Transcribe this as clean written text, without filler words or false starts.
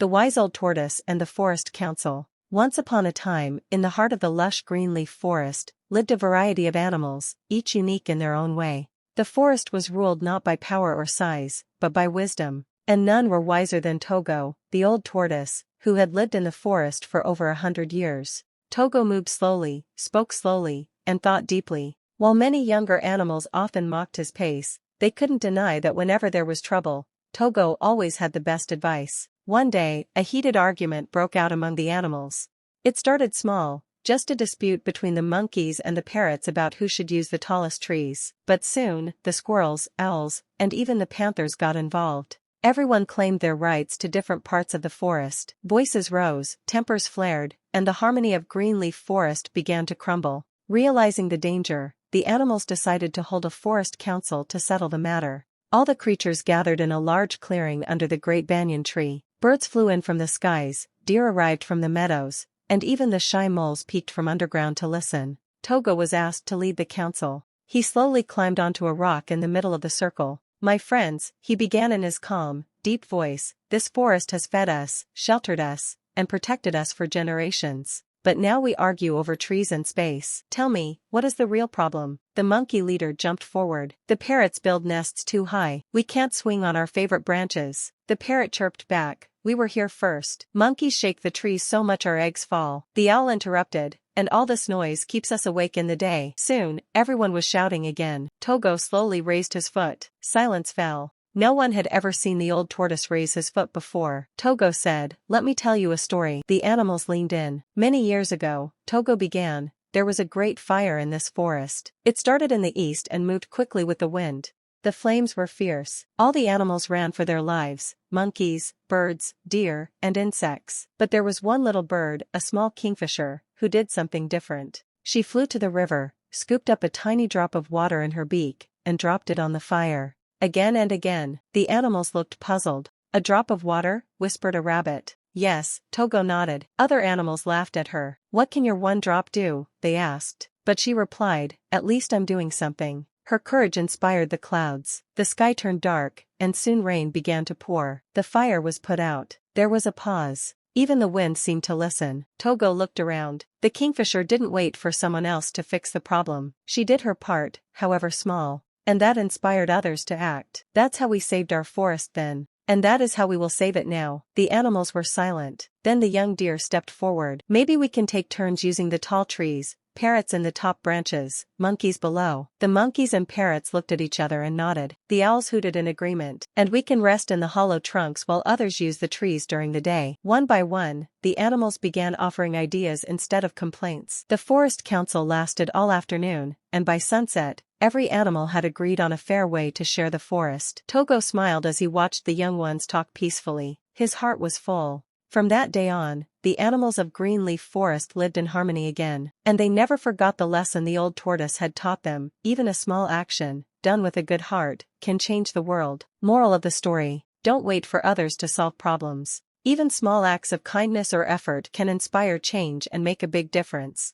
The Wise Old Tortoise and the Forest Council. Once upon a time, in the heart of the lush green leaf forest, lived a variety of animals, each unique in their own way. The forest was ruled not by power or size, but by wisdom, and none were wiser than Togo, the old tortoise, who had lived in the forest for over 100 years. Togo moved slowly, spoke slowly, and thought deeply. While many younger animals often mocked his pace, they couldn't deny that whenever there was trouble, Togo always had the best advice. One day, a heated argument broke out among the animals. It started small, just a dispute between the monkeys and the parrots about who should use the tallest trees. But soon, the squirrels, owls, and even the panthers got involved. Everyone claimed their rights to different parts of the forest. Voices rose, tempers flared, and the harmony of greenleaf forest began to crumble. Realizing the danger, the animals decided to hold a forest council to settle the matter. All the creatures gathered in a large clearing under the great banyan tree. Birds flew in from the skies, deer arrived from the meadows, and even the shy moles peeked from underground to listen. Togo was asked to lead the council. He slowly climbed onto a rock in the middle of the circle. "My friends," he began in his calm, deep voice, "this forest has fed us, sheltered us, and protected us for generations. But now we argue over trees and space. Tell me, what is the real problem?" The monkey leader jumped forward. "The parrots build nests too high. We can't swing on our favorite branches." The parrot chirped back, "We were here first. Monkeys shake the trees so much our eggs fall." The owl interrupted, "And all this noise keeps us awake in the day." Soon, everyone was shouting again. Togo slowly raised his foot. Silence fell. No one had ever seen the old tortoise raise his foot before. Togo said, "Let me tell you a story." The animals leaned in. "Many years ago," Togo began, "there was a great fire in this forest. It started in the east and moved quickly with the wind. The flames were fierce. All the animals ran for their lives, monkeys, birds, deer, and insects. But there was one little bird, a small kingfisher, who did something different. She flew to the river, scooped up a tiny drop of water in her beak, and dropped it on the fire. Again and again, the animals looked puzzled. "A drop of water?" whispered a rabbit. "Yes," Togo nodded. Other animals laughed at her. "What can your one drop do?" they asked. But she replied, "At least I'm doing something." Her courage inspired the clouds. The sky turned dark, and soon rain began to pour. The fire was put out. There was a pause. Even the wind seemed to listen. Togo looked around. The kingfisher didn't wait for someone else to fix the problem. She did her part, however small. And that inspired others to act. "That's how we saved our forest then. And that is how we will save it now." The animals were silent. Then the young deer stepped forward. "Maybe we can take turns using the tall trees, parrots in the top branches, monkeys below." The monkeys and parrots looked at each other and nodded. The owls hooted in agreement. "And we can rest in the hollow trunks while others use the trees during the day." One by one, the animals began offering ideas instead of complaints. The forest council lasted all afternoon, and by sunset, every animal had agreed on a fair way to share the forest. Togo smiled as he watched the young ones talk peacefully. His heart was full. From that day on, the animals of Greenleaf Forest lived in harmony again, and they never forgot the lesson the old tortoise had taught them. Even a small action, done with a good heart, can change the world. Moral of the story: don't wait for others to solve problems. Even small acts of kindness or effort can inspire change and make a big difference.